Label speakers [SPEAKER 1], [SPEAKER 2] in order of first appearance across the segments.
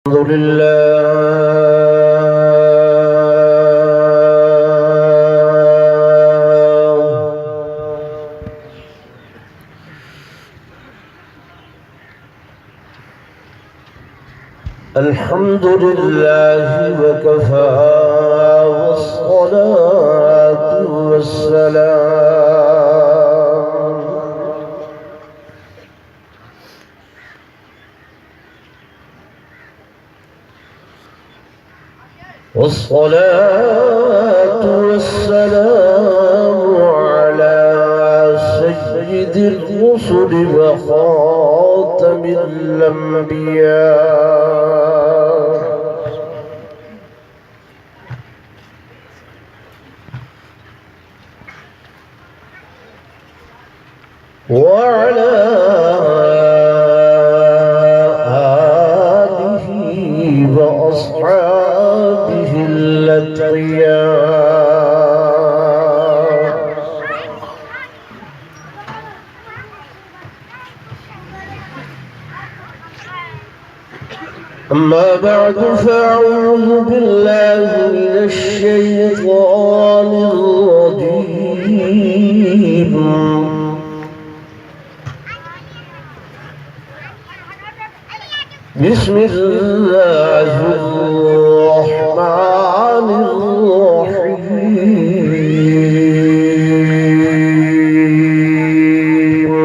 [SPEAKER 1] الحمد لله الحمد لله وكفى والصلاة والسلام على سيد الرسل وخاتم الأنبياء وعلى آله وأصحابه الأتقياء أما بعد فأعوذ بالله من الشيطان الرجيم بسم الله الرحمن الرحيم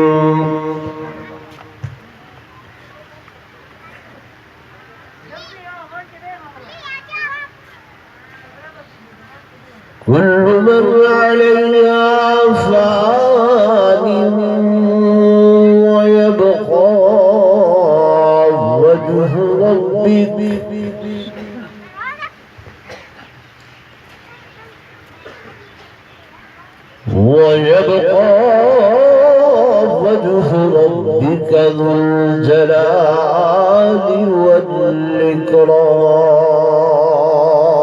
[SPEAKER 1] كل من عليها فان ويبقى وجه ربك ذو الجلال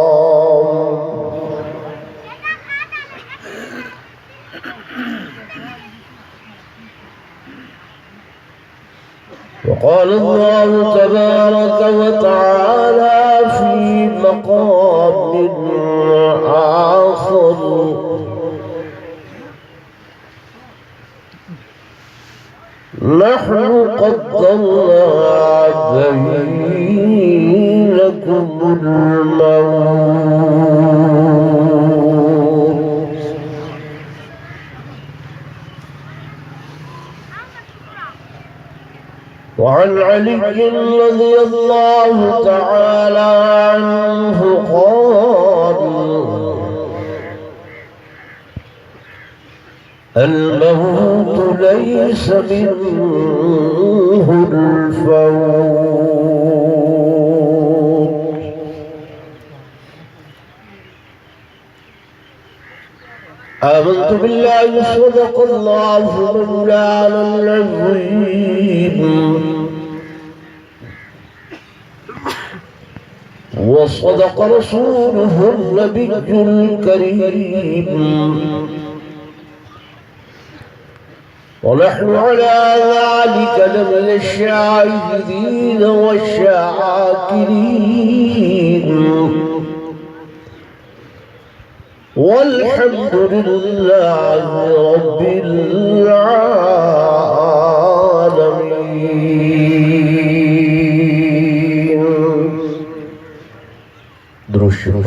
[SPEAKER 1] والإكرام وقال الله تبارك وتعالى في مقام آخر نحن قدرنا بينكم الموت وعن علي رضي الله تعالى عنه قال الموت ليس منه الفوت آمنت بالله صدق الله مولانا العظيم وصدق رسوله النبي الكريم ونحن على ذلك لمن الشاهدين والشاكرين والحمد لله رب العالمين. درود شریف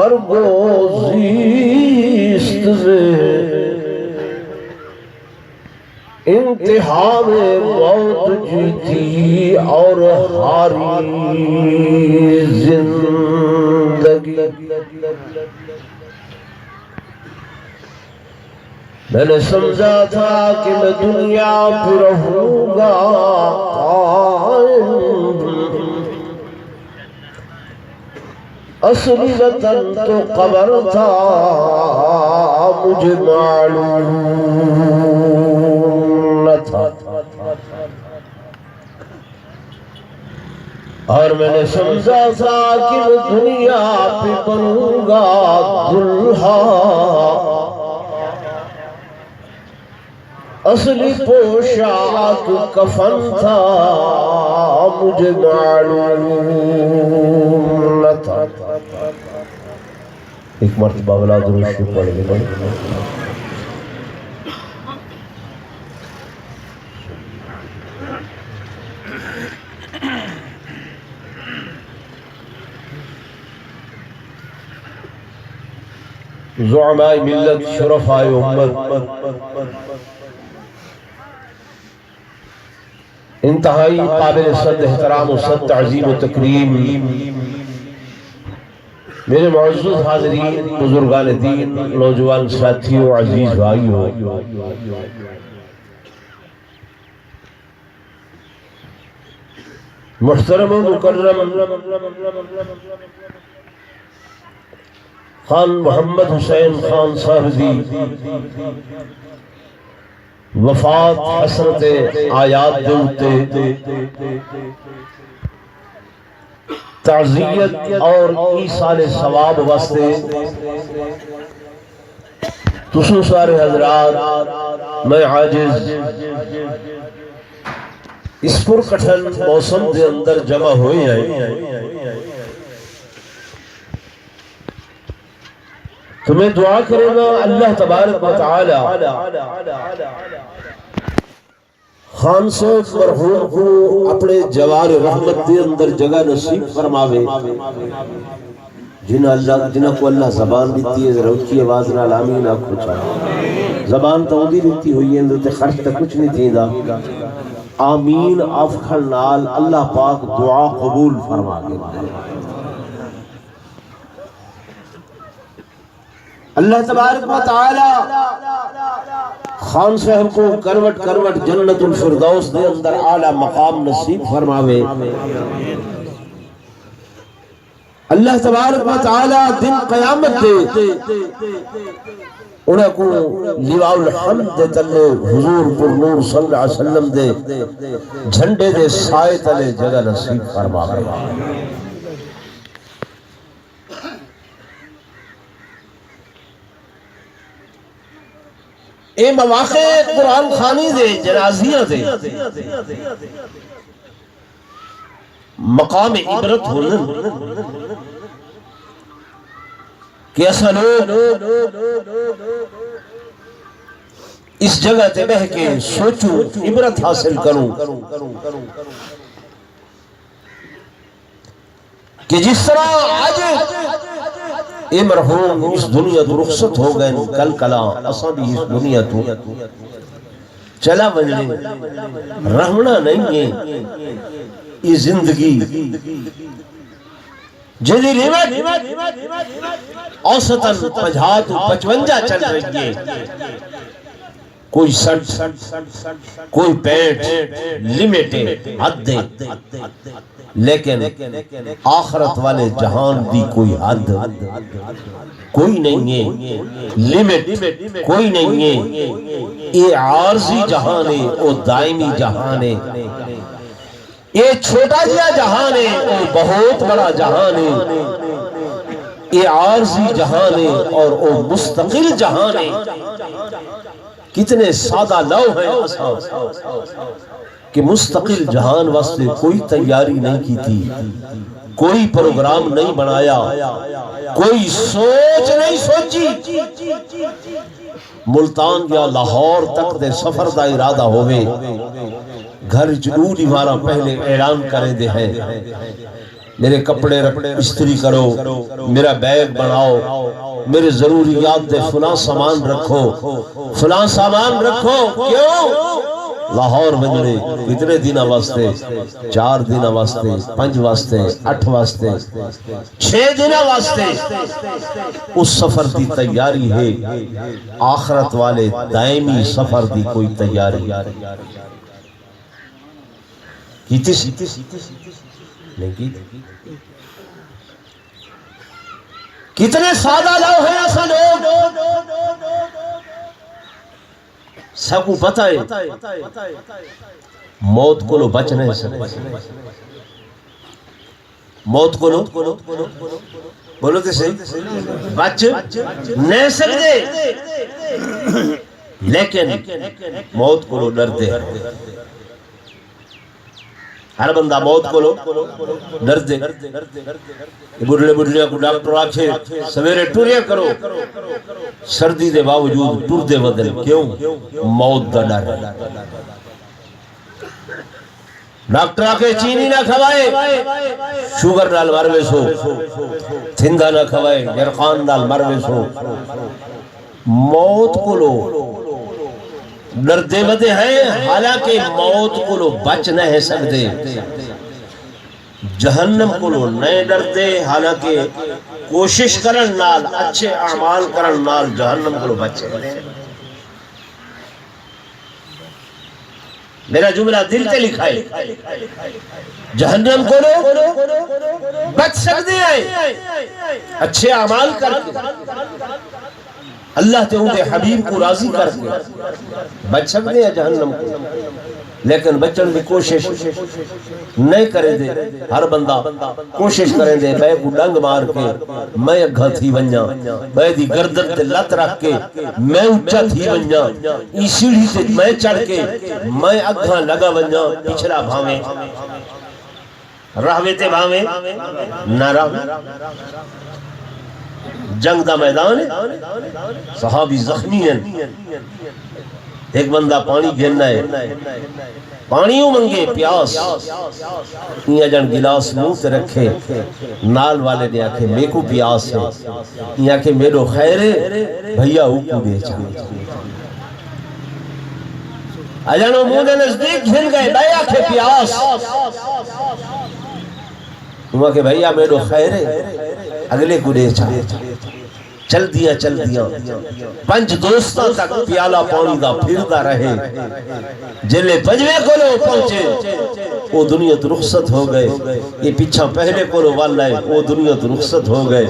[SPEAKER 1] مرگ و زیست انتہا میں موت جیتی اور ہاری زندگی میں نے سمجھا تھا کہ میں دنیا پہ رہوں گا قائم اصلی وطن تو قبر تھا مجھے معلوم نہ تھا اور میں نے سمجھا تھا کہ میں دنیا پہ بنوں گا دلہا اصلی پوشاک کفن تھا مجھے معلوم نہ تھا ایک مرتبہ اولاد روشی پڑھ گئے زعماء ملت شرفاء امت انتہائی قابل صد احترام و صد تعظیم و تکریم میرے معزز حاضرین بزرگان دین نوجوان ساتھیوں عزیز بھائیوں محترم و مکرم خان محمد حسین خان صاحب دی وفات حسرت آیات دوتے تعزیت اور ایصال ثواب واسطے تسو سارے حضرات میں عاجز اس پرکٹھن موسم دے اندر جمع ہوئے ہیں تمہیں دعا کرے گا اللہ تبارک و تعالی خان صاحب مرحوم کو اپنے جوار رحمت دے اندر جگہ نصیب فرماوے جنہ کو اللہ زبان دیتی ہے ذرا اچھی آواز نال آمین آنکھو چاہا زبان تو دی دیتی ہوئی ہے اندر خرچ تک کچھ نہیں تھی دا آمین آفکھل نال اللہ پاک دعا قبول فرما گے اللہ تبارک و تعالی خان صاحب کو کروٹ کروٹ جنت الفردوس دے اندر اعلیٰ مقام نصیب فرماوے اللہ تبارک و تعالی دن قیامت دے انہیں کو لواء الحمد دے تلے حضور پر نور صلی اللہ علیہ وسلم دے جھنڈے دے سائے تلے جگہ نصیب فرماوے اے مواقع قرآن خانی دے جنازیاں دے مقام عبرت ہونے کہ ایسا لوگ اس جگہ تے بہ کے سوچو عبرت حاصل کروں کہ جس طرح آج اے مرحوم اس دنیا تو رخصت ہو گئے کل کلا اساں بھی اس دنیا تو چلا بجلے رہنا نہیں ہے یہ زندگی جدی ریمت اوسطاً 50-55 چل رہی ہے کوئی 60 کوئی 65 لمیٹیں حد لیکن آخرت والے جہان دی کوئی حد کوئی نہیں ہے لمٹ کوئی نہیں ہے یہ عارضی جہان ہے وہ دائمی جہان ہے یہ چھوٹا جیا جہان ہے وہ بہت بڑا جہان ہے یہ عارضی جہان ہے اور وہ مستقل جہان ہے کتنے سادہ لو ہیں کہ مستقل جہان واسطے کوئی تیاری نہیں کی تھی کوئی پروگرام نہیں بنایا کوئی سوچ نہیں سوچی ملتان یا لاہور تک دے سفر دا ارادہ ہوئے گھر جنوری ہمارا پہلے اعلان کرے دے ہیں میرے کپڑے استری کرو، میرا بیگ بناؤ، میرے ضروریات دے فلاں سامان رکھو، فلاں سامان رکھو۔ کیوں؟ لاہور بجڑے کتنے دن واسطے؟ 4 دن واسطے، 5 واسطے، 8 واسطے، 6 دن واسطے۔ اس سفر دی تیاری ہے، آخرت والے دائمی سفر دی کوئی تیاری کیتی سی نہیں کی؟ کتنے سادہ لوگ ہیں ایسا لوگ، سب کو پتہ ہے موت کو لو بچ نہیں سکتے، موت کو لو بولو تو صحیح بچ نہیں سکتے، لیکن موت کو لو ڈرتے ہیں۔ ہر بندہ موت کو لو ڈرتے۔ بڑھڑے بڑھڑے کو ڈاکٹر آکھے سویرے ٹوریا کرو، سردی دے باوجود ٹور دے بدل۔ کیوں؟ موت دا ڈر۔ ڈاکٹر آکھے چینی نہ کھوائے، شوگر نال مروے سو، تھندا نہ کھوائے، جرقان نال مروے سو۔ موت کو لو ڈردے بدے ہیں، حالانکہ موت کو لو بچ نہیں سکتے۔ جہنم کو لو نہیں ڈردے، حالانکہ کوشش کرن نال، اچھے اعمال کرن نال جہنم کو لو بچ سکتے۔ میرا جملہ دل تے لکھا ہے، جہنم کو لو بچ سکتے ہیں اچھے اعمال کر کے، اللہ تے اندے حبیب کو راضی کر کے بچ سکتے ہیں جہنم کو، لیکن بچن بھی کوشش نہیں کریں دے۔ ہر بندہ کوشش کریں دے بے کو ڈنگ مار کے میں اگھا تھی ونجا، بے دی گردن تے لت رکھ کے میں اچھا تھی ونجا، ای سیڑھی تے میں چڑھ کے میں اگھا لگا ونجا، پچھلا بھاویں رہوے تے بھاویں نہ رہویں۔ جنگ دا میدان ہے، صحابی زخمی ہیں، ایک بندہ پانی گھننا ہے، پانیوں منگے پیاس، یہ جن گلاس منہ تے رکھے، نال والے نے آکھے میں کو پیاس ہے، یہ آکھے میرو خیر ہے بھیا اوپو دے چاہے۔ اجانو منہ دے نزدیک گھن گئے، بھئی آکھے پیاس، وہ آکھے بھیا میرو خیر ہے اگلے کو دے چاہے۔ چل دیا 5 دوستاں تک پیالہ پانی دا پھردا رہے، جلے 5ویں کولو پہنچے وہ دنیا تو رخصت ہو گئے۔ یہ پیچھا پہلے کولو والا ہے وہ دنیا تو رخصت ہو گئے،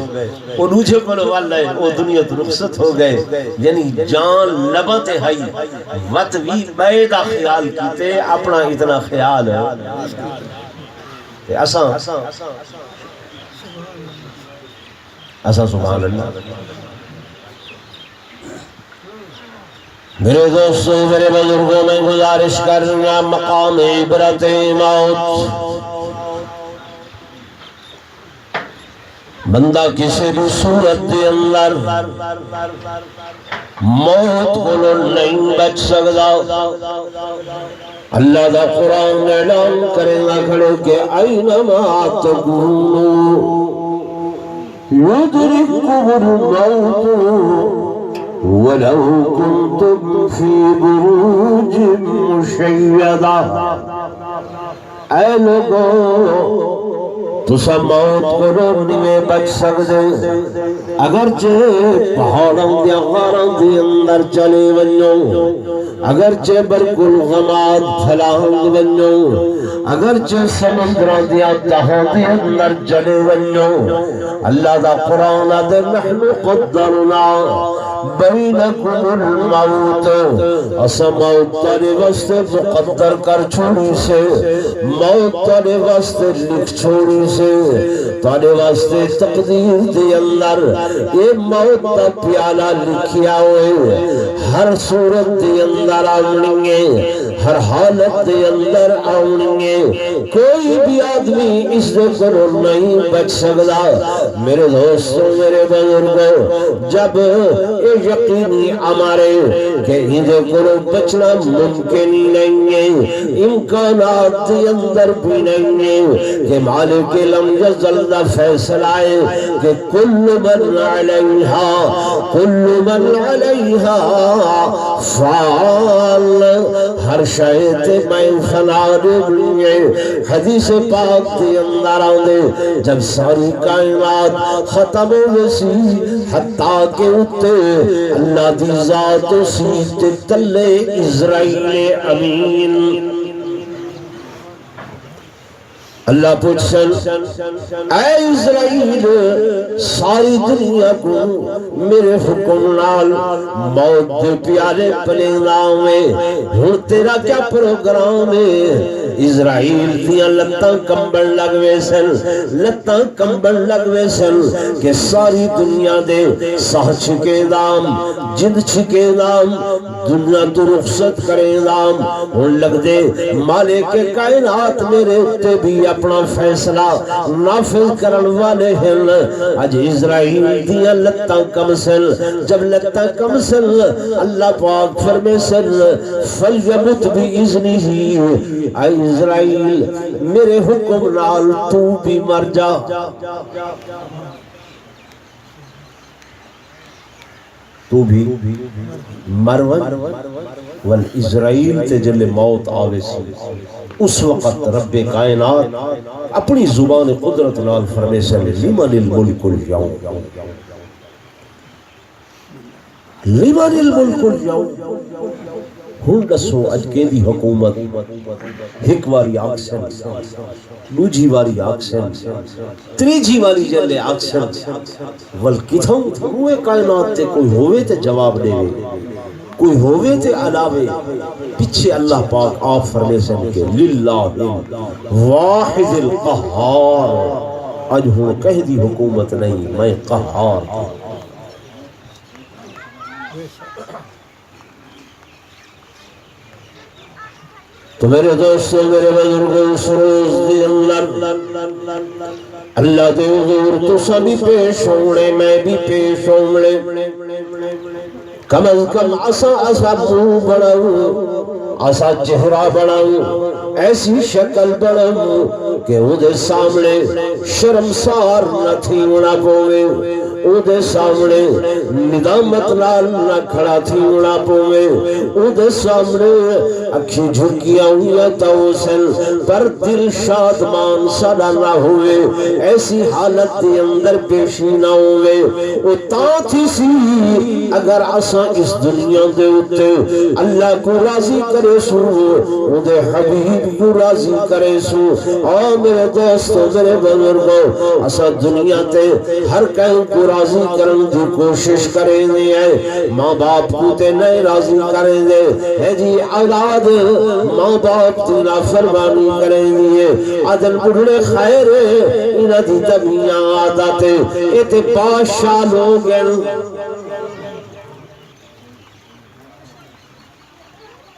[SPEAKER 1] وہ دوجھے کولو والا ہے وہ دنیا تو رخصت ہو گئے۔ یعنی جان لبتے ہائی وقت بھی بے دا خیال کیتے، اپنا اتنا خیال ہے کہ ایسا سبحان اللہ۔ میرے دوستوں، میرے بزرگوں، میں گزارش کرنا مقام عبرت موت، بندہ کسی بھی صورت دے اندر موت کو نہیں بچ سکتا۔ اللہ دا قرآن اعلان کرے گا کھڑے کہ اینما تکونوا يدرككم الموت ولو كنتم في بروج مشيدة۔ اے لوگو تسا موت کو روکنے میں بچ سکتے، اگرچہ پہاڑوں دیا غاروں دی اندر چلے ونجو، اگرچہ برکل غماد پھلانگ ونجو، اگرچہ سمندروں دیا تہوں دی اندر چلے ونجو۔ اللہ دا قرآن دے نحن قدرنا بینکم الموت، اسا موت تارے واسطے مقدر کر چھوڑی سے، موت تارے واسطے لکھ چھوڑی سے، تارے واسطے تقدیر دے اندر یہ موت دا پیالہ لکھیا ہوئے، ہر صورت دے اندر آمنگے، ہر حالت دے اندر آؤنگے، کوئی بھی آدمی اس دے کرو نہیں بچ سکتا۔ میرے دوستوں میرے بزرگوں، جب یہ یقینی ہمارے کہ ہندے کرو بچنا ممکن ہی نہیں ہے، امکانات دے اندر بھی نہیں ہے کہ مالک لم یزل دا فیصلہ ہے کہ کل من علیہا فعال، ہر شاید میں فنا دے۔ حدیث پاک دے اندر آدھے جب ساری کائنات ختم ہوئی حتیٰ کہ اتے اللہ دی ذات سیت تلے اسرائیل امین، اللہ پوچھن اے اسرائیل ساری دنیا کو میرے حکم نال موت دے پیارے پلنگاں میں ہن تیرا کیا پروگرام ہے؟ اسرائیل دیا لتاں کمبل لگوے سن، لتاں کمبل لگوے سن کہ ساری دنیا دے سہ چھکے دام جد چھکے دام دنیا تو رخصت کرے دام، ہن لگ دے مالک کائنات میرے اتے بھی اپنا فیصلہ نافذ کرن والے ہیں۔ اج اسرائیل دیا لتاں کم سن، جب لتاں کم سن اللہ پاک فرمے سن فَلْيَمُتْ بِإِذْنِهِ، اے اسرائیل میرے حکم نال تو بھی مر جا۔ تو بھی مرون والاسرائیل تے جلے موت آوے سی، اس وقت رب کائنات اپنی زبان قدرت نال فرمے سے لمن الملک اليوم، لمن الملک اليوم۔ ہن دسو اج کیندی حکومت ایک واری آکسن، دوجی واری آکسن، تریجی واری جلے آکسن، ول کتھوں ہوئے کائنات تے کوئی ہوئے تے جواب دے، کوئی ہوئے تے علاوے پیچھے اللہ پاک آپ فرمے سن کے للہ واحد القہار، اج ہوں کہہ دی حکومت نہیں میں قہار ہوں۔ تو میرے دوستوں میرے بزرگوں اس روز دی اللہ دے حضور تو سبھی پیش ہونے میں بھی پیش ہونے، کم از کم اسا منہ بڑھاؤں، اسا چہرہ بڑھاؤں، ایسی شکل بڑھاؤں کہ او دے سامنے شرمسار نہ تھی اڑا پوے، او دے سامنے ندامت نال نہ کھڑا تھی اڑا پوے، او دے سامنے اکھی جھکیاں ہویا توسن پر دل شادمان سڑا نہ ہوئے، ایسی حالت دے اندر پیشی نہ ہوئے۔ او تا تھی سی اگر اسا اس دنیا دے اتے اللہ کو راضی کرے سو، او دے حبیب کو راضی کرے سو۔ اور میرے دوستو میرے بزرگوں اسا دنیا تے ہر کہیں کو راضی کرن دی کوشش کریں دے، ماں باپ کو تے نئے راضی کریں دے، ہے جی اولاد ماں باپ تی نافرمانی کریں دے، عدل بڑھڑے خیر انہ دی طبیعیاں عادتے ایتے بادشاہ لوگ ہیں۔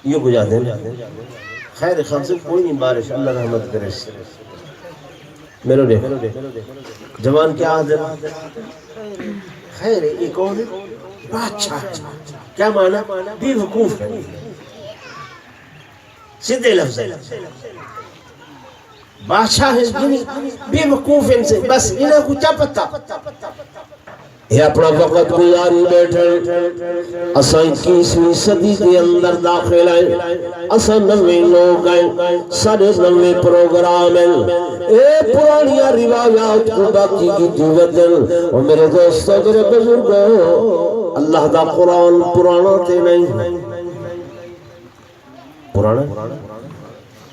[SPEAKER 1] یہ گجا دیں خیر خان سے کوئی نہیں بارش اللہ رحمت کرے سے میرے دیکھ جوان کیا حاضر خیر یہ کون ہے بادشاہ، کیا معنی بے وقوف ہے، سیدھے لفظ ہے بادشاہ ہے بے وقوف ان سے، بس انہیں کو کیا پتا یہ اپنا وقت گزاری بیٹھے۔ اساں 21ویں صدی کے اندر داخل ہیں، اساں نوے لوگ ہیں، سارے نوے پروگرام ہیں، اے پرانیاں روایات کو باقی کی جیوتن۔ اور میرے دوستوں میرے بزرگوں اللہ دا قرآن پرانا تے نہیں پرانا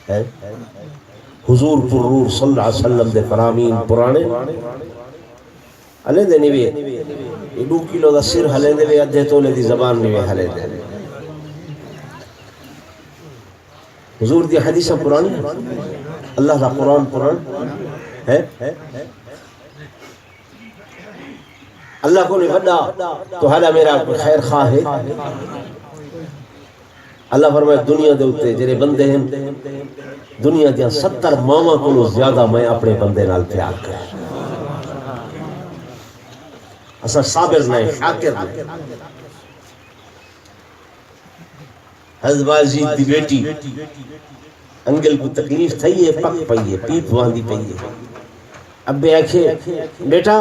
[SPEAKER 1] ہے، حضور پر روح صلی اللہ علیہ وسلم دے فرامین پرانے ہلے دے نہیں 2 کلو دا سر ہلے دے ادھے تولے دی زبان نہیں ہلے دے۔ حضور دی حدیثہ پرانی اللہ دا قرآن پران ہے، اللہ کو نہیں بڑا تو حالا میرا خیر خواہ ہے۔ اللہ فرمائے دنیا دے اوتے جڑے بندے ہیں دنیا دے 70 ماواں کولوں زیادہ میں اپنے بندے نال پیار کرا اسا صابر نہیں شاکر نہیں حضرت بازید دی بیٹی انگل کو تکلیف تھی ہے پک پئی ہے پیپ واندی پئی ہے ابے آکھے بیٹا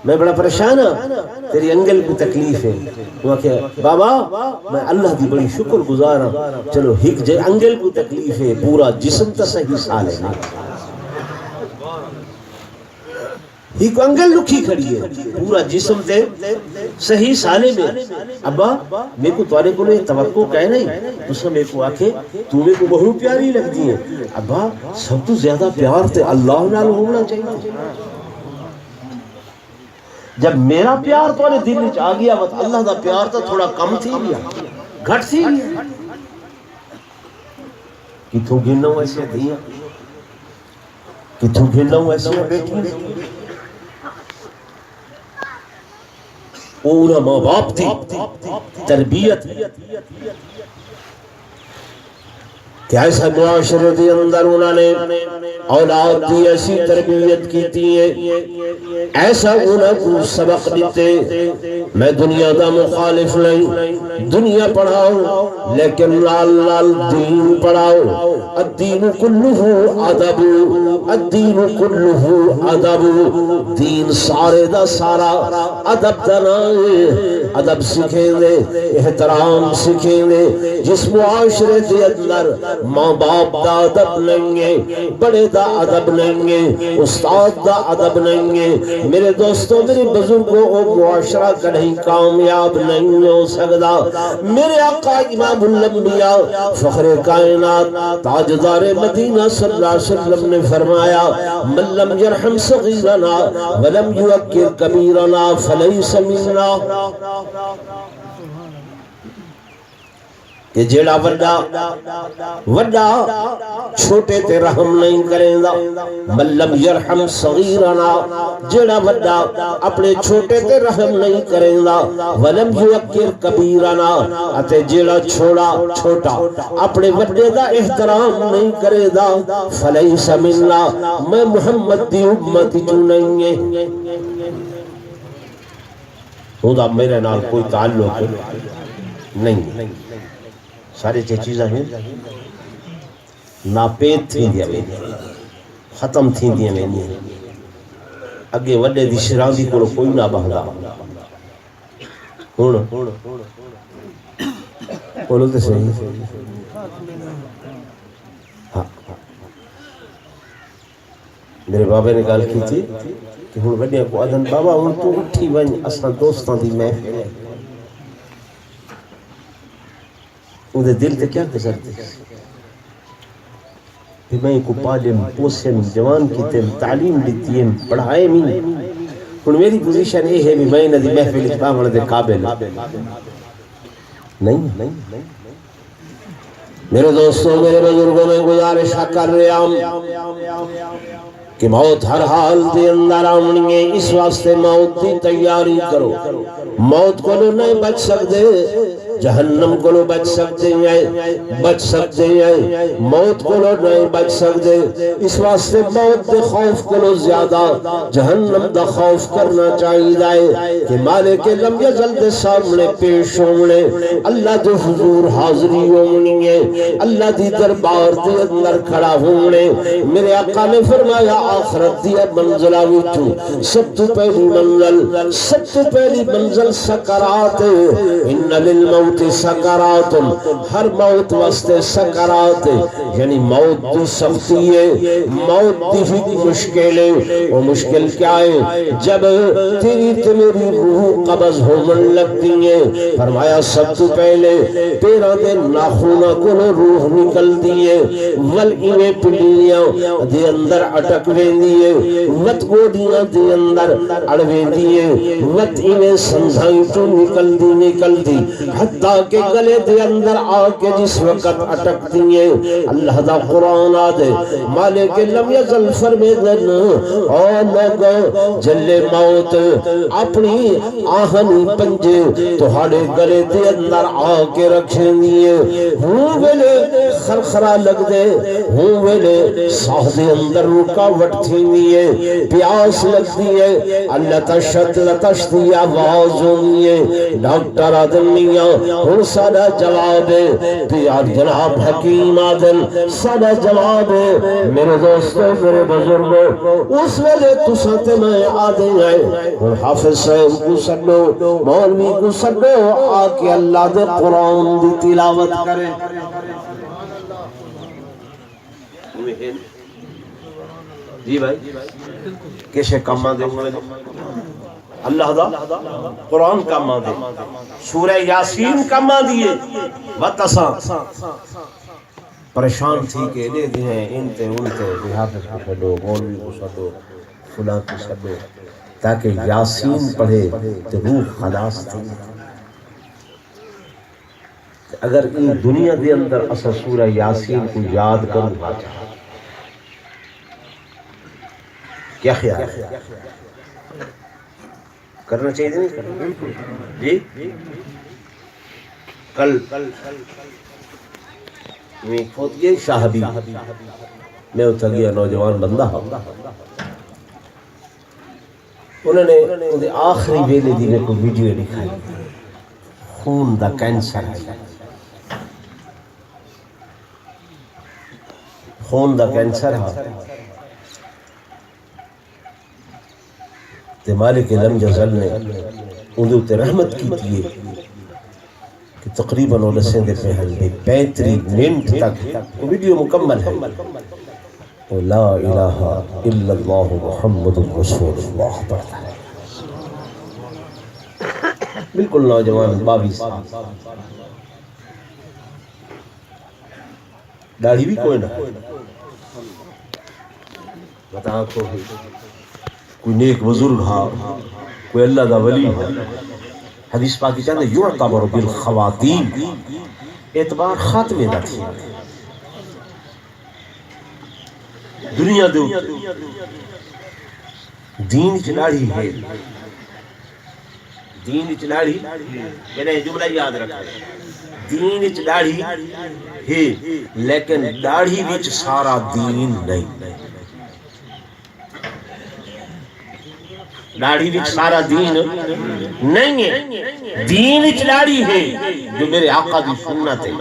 [SPEAKER 1] میں بڑا پریشان ہوں تیری انگل کو تکلیف ہے وہ آکھے بابا میں اللہ دی بڑی شکر گزار ہوں چلو ہک جے انگل کو تکلیف ہے پورا جسم تا صحیح سال ہے ایک انگل لکھی کھڑی ہے پورا جسم تے صحیح سالے میں ابا میں کو توارے کو توقع کہے نہیں تو سب میں کو آکھے تو میں کو بہت پیاری لگ دی ہے ابا سب تو زیادہ پیار تے اللہ نال ہونا چاہیے جب میرا پیار توارے دل وچ آ گیا بس اللہ دا پیار تو تھوڑا کم تھی گیا گھٹ سی گیا کتوں گھننا ہوں ایسے دیا کتوں گھننا ہوں ایسے بیٹی اونا ماں باپ تھی تربیت کہ ایسا معاشرے دے اندر انہوں نے اولاد دی ایسی تربیت کی تھی ایسا انہوں کو سبق دیتے میں دنیا دا مخالف نہیں دنیا پڑھاؤ لیکن لال لال دین پڑھاؤ الدین کلہ ادب الدین کلہ ادب دین سارے دا سارا ادب دنائے ادب سکھیں دے احترام سکھیں دے جس معاشرے دے اندر ماں باپ دا ادب نہیں ہے بڑے دا ادب نہیں ہے استاد دا ادب نہیں ہے میرے دوستوں میرے بزرگوں او معاشرہ کہیں کامیاب نہیں ہو سکتا میرے آقا امام الانبیاء فخر کائنات تاجدار مدینہ صلی اللہ علیہ وسلم نے فرمایا من لم یرحم صغیرنا ولم یوکر کبیرنا فلیس منا کہ جیڑا وڈا چھوٹے تے رحم نہیں کریں دا من لم یرحم صغیرنا جیڑا وڈا اپنے چھوٹے تے رحم نہیں کریں دا ولم یوکر کبیرنا اتے جیڑا چھوٹا اپنے وڈے دا احترام نہیں کرے دا فلیس منا میں محمد دی امت جو نہیں ہے خدا میرے نال کوئی تعلق نہیں سارے چیزاں ہیں ناپید تھی دیا میں ختم تھی دیا میں اگے وڈے دی شرابی کو کوئی نہ بہدا ہون بولو تے صحیح میرے بابا نے گل کی تھی کہ ہن وڈے کو آدن بابا ہن تو اٹھی ون اساں دوستاں دی محفل ہے وہ دل تے کیا گزرتے کہ میں کو پالم پوسم جوان کی تیم تعلیم دیتی ہیں پڑھائے میں ان میری پوزیشن یہ ہے میں ندی محفل اتبامن دے قابل نہیں میرے دوستوں میرے بزرگوں میں گزارش کر رہا ہوں کہ موت ہر حال دے اندر آمنی ہے اس واسطے موت دی تیاری کرو موت کو نہیں بچ سکتے جہنم کو لو بچ سکتے ہیں موت کو لو نہیں بچ سکتے اس واسطے موت دے خوف کو لو زیادہ جہنم دا خوف کرنا چاہیے کہ مالک لم یزل دے سامنے پیش ہونے اللہ دے حضور حاضری ہونے اللہ دی دربار دے اندر کھڑا ہونے میرے آقا نے فرمایا آخرت دی منزلہ وچوں سب تو پہلی منزل سکرات ان للموت سکرات ہر موت واسطے سکرات یعنی موت دی سختی ہے موت دی بھی مشکل ہے وہ مشکل کیا ہے جب تیری روح قبض ہونے لگتی ہے فرمایا سب تو پہلے پیرا دے ناخونہ کو روح نکل دیئے ول ایویں پلیاں دے اندر اٹک ویندی ہے وت گوڑیاں دے اندر اڑ ویندی ہے وت ایویں سنجھائی تو نکل دی حتی تاکہ گلے دے اندر آ کے جس وقت اٹک دیئے اللہ دا قرآن آدھے مالک لم یزل فرمیدن اور لوگوں جلے موت اپنی آہنی پنجے تہاڑے گلے دے اندر آ کے رکھیں دیئے ہوں ویلے خرخرا لگ دے ہوں ویلے ساہ دے اندر رکاوٹ تھی دیئے پیاس لگ دیئے اللہ تشت لتشتی آواز ہوئے ڈاکٹر آدم میاں ہوں سارا جواب ہے پیار جناب حکیم آدم سارا جواب ہے میرے دوستوں میرے بزرگوں اس ویلے تو ساتھ میں آدھے ہیں اور حافظ صاحب کو سنو مولوی کو سنو آکے اللہ دے قرآن دی تلاوت کریں جی بھائی کیسے کاماں دے اللہ دا قرآن کاماں دے سورہ یاسین کاماں دیئے وطساں پریشان تھی کہ لے دی ہیں انتے انتے حافظ کو سڈو مولوی کو سڈو فلاں کو سڈو تاکہ یاسین پڑھے تو روح خلاص تھی اگر ان دنیا دے اندر اصل سورہ یاسین کو یاد کروں کیا خیال ہے کرنا چاہیے نہیں جی کل میں کھوت یہ شاہبی میں اتھا گیا نوجوان بندہ انہوں نے آخری ویلے دی میں کوئی ویڈیو دکھائی خون دا کینسر ہے خون دا کینسر ہے تے مالک لم جزل نے اندھو تے رحمت کی تیئے کہ تقریباً اولسیں دے پہل بھی 35 منٹ تک ویڈیو مکمل ہے لا الہ الا اللہ محمد رسول اللہ پڑھتا ہے بالکل نوجوان 22 داڑھی بھی کوئی نہ بتا آنکھوں بھی کوئی نیک بزرگ ہاں کوئی اللہ دا ولی ہاں حدیث پاکی چاہتے یعتبر بالخواتین اعتبار خاتمے دا تھی دنیا دو دین چلاڑی ہے دین چلاڑی میں نے جملہ یاد رکھا دین چلاڑی ہے لیکن داڑھی وچ سارا دین نہیں داڑھی وچ سارا دین نہیں ہے دین چلاڑی ہے جو میرے آقا دی سنت ہے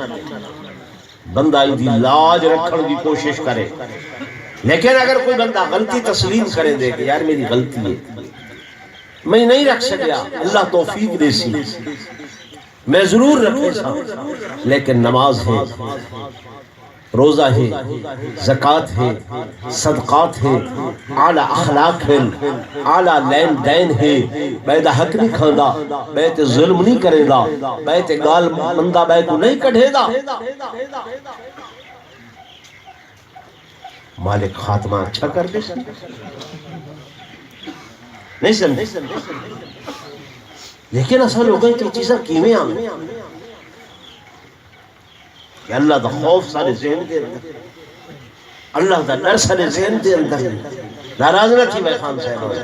[SPEAKER 1] بندہ دی لاج رکھن کی کوشش کرے لیکن اگر کوئی بندہ غلطی تسلیم کرے دے کہ یار میری غلطی ہے میں نہیں رکھ سکیا اللہ توفیق دے سی میں ضرور رکھے سا لیکن نماز ہے روزہ ہے زکاة ہے صدقات ہے اعلی اخلاق ہے اعلی لین دین ہے بیت حق نہیں کھاندا بیت ظلم نہیں کرے دا بیت گال بندہ بیت کو نہیں کڑھے دا مالک خاتمہ اچھا کر دے نہیں سمجھے لیکن اصل لوگوں کی چیزیں کیویں آئیں کہ اللہ دا خوف سارے ذہن دے اندر اللہ دا ڈر سارے ذہن دے اندر ناراض نہ تھی بھائی خان صاحب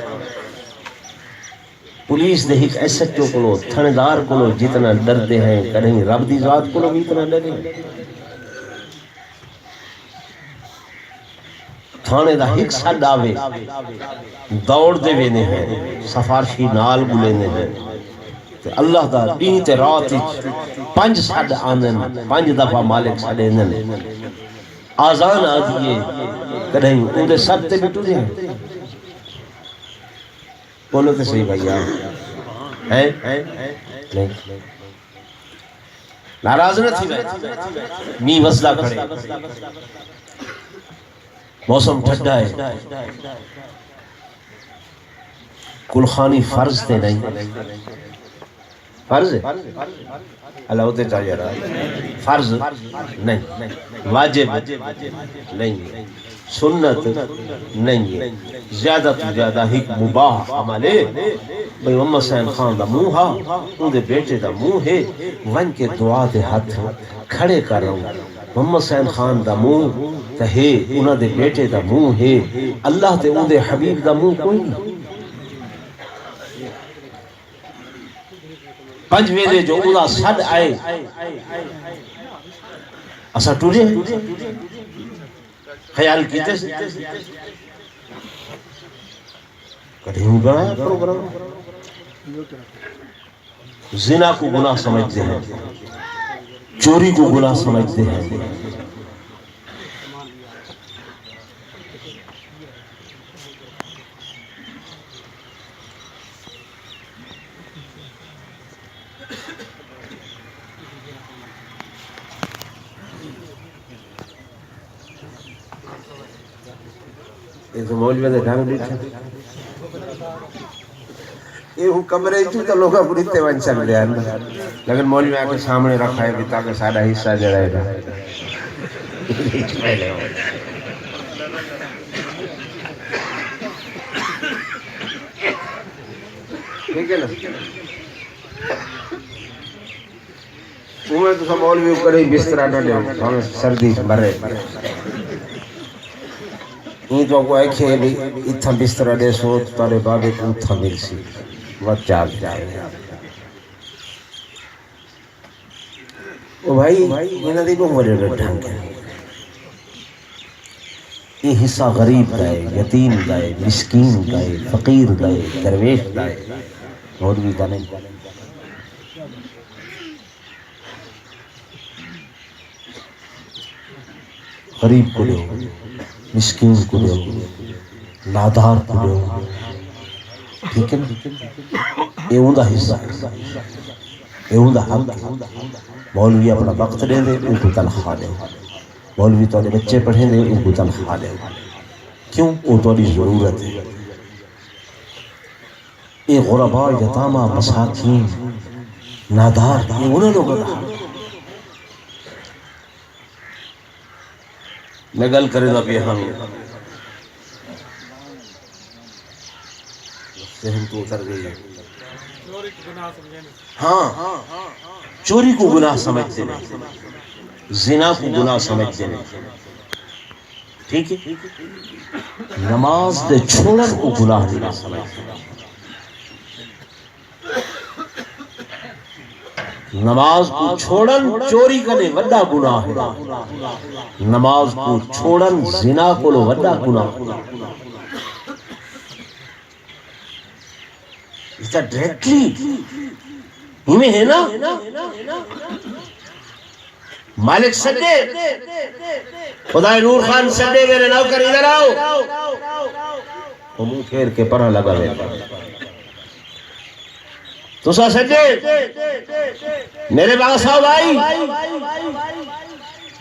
[SPEAKER 1] پولیس دے ایک ایس ایچ او کو تھندار کو جتنا ڈرتے ہیں کہیں رب دی ذات کو بھی اتنا ڈرے تھانے دا ایک ساتھ آوے دوڑ دے وینے ہیں سفارشی نال بلینے ہیں اللہ دا دین تے رات 5 ساڈ آندن 5 دفعہ مالک ساڈے نے آزان آ دیے کہیں ان دے سب تے بٹو دے بولو تے صحیح بھائی ہیں نہیں ناراض نہ تھی نی وصلہ کھڑے موسم ٹھڈا ہے کلخانی فرض تے نہیں فرض ہے اللہ ہوتے چاہیے رہا فرض نہیں واجب نہیں سنت نہیں ہے، زیادہ تو زیادہ ایک مباح عمل ہے۔ بھئی محمد حسین خان دا منہ ہا، ان دے بیٹے دا منہ ہے، ون کے دعا دے ہاتھ کھڑے کر رہا ہوں۔ محمد حسین خان دا منہ ہے، انہاں دے بیٹے دا منہ ہے، اللہ تے ان دے حبیب دا منہ کوئی نہیں۔ پنج ویلے جو انہاں سڈ آئے اسا ٹرے خیال کیتے سے کریں گا پروگرام، زنا کو گناہ سمجھتے ہیں، چوری کو گناہ سمجھتے ہیں، ایک مولوی دے ڈھنگ بیٹھے یہ ہوں کمرے چو تو لوگا بریتے ون چل رہے ہیں، لیکن مولوی آکے سامنے رکھا ہے تاکہ سارا حصہ جڑائے گا۔ ٹھیک ہے نا؟ تو سب مولوی اوپر ہی بسترہ نہ لے ہمیں سردی مرے این تو کو ہے کہ اتھا بسترہ دے سو تارے بابے کو اتھا مل سی وقت جاگ جائے۔ او بھائی انہاں دی کو بڑے ڈھنگ ہے، یہ حصہ غریب کا ہے، یتیم کا ہے، مسکین کا ہے، فقیر کا ہے، درویش کا ہے، مولوی کا نہیں۔ غریب کو دو، مسکین کو دو، نادار کو دو، ٹھیک ہے نا؟ یہ ان دا حصہ ہے، یہ ان دا حق ہے۔ مولوی اپنا وقت دیں دے، ان کو تنخواہ دے، مولوی تو بچے پڑھیں دے، ان کو تنخواہ دے، کیوں؟ وہ تو ضرورت ہے۔ یہ غرباء، یتامہ، مساکین، نادار، یہ انہوں لوگوں کا حق ہے۔ میں گل کرے دا بھی ہم ذہن تو اتر گئی ہے۔ ہاں چوری کو گناہ سمجھتے نہیں، زنا کو گناہ سمجھتے نہیں، ٹھیک ہے؟ نماز دے چھوڑن کو گناہ نہیں سمجھتے، نماز کو چھوڑن چوری کنے وڈا گناہ ہے، نماز کو چھوڑن زنا کو لو وڈا گناہ۔ اس کا ڈائریکٹلی ہمیں ہے نا مالک سڈے خدای نور خان سڈے میرے نوکر ادھر آؤ، وہ منہ پھیر کے پرہ لگا ہے، تو سا سڈے میرے باغ صاحب آئی،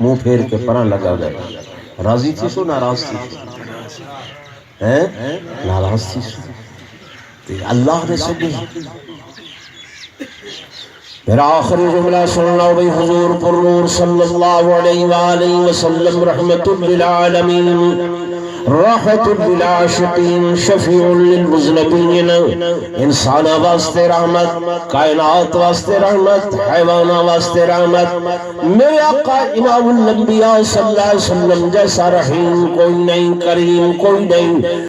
[SPEAKER 1] منہ پھیر کے پرہ لگا ہے، راضی تھی سو ناراض تھی سو، ناراض تھی سو، اللہ نے سڈے۔ میرا آخری جملہ سننا بھئی، حضور پر نور صلی اللہ علیہ وآلہ وسلم رحمت للعالمین، راحت للعاشقین، شفیع للمذنبین، انسان واسطے رحمت، کائنات واسطے رحمت، حیوان واسطے رحمت، میرے آقا امام الانبیاء صلی اللہ علیہ وسلم جیسا رحیم کوئی نہیں، کریم کوئی نہیں۔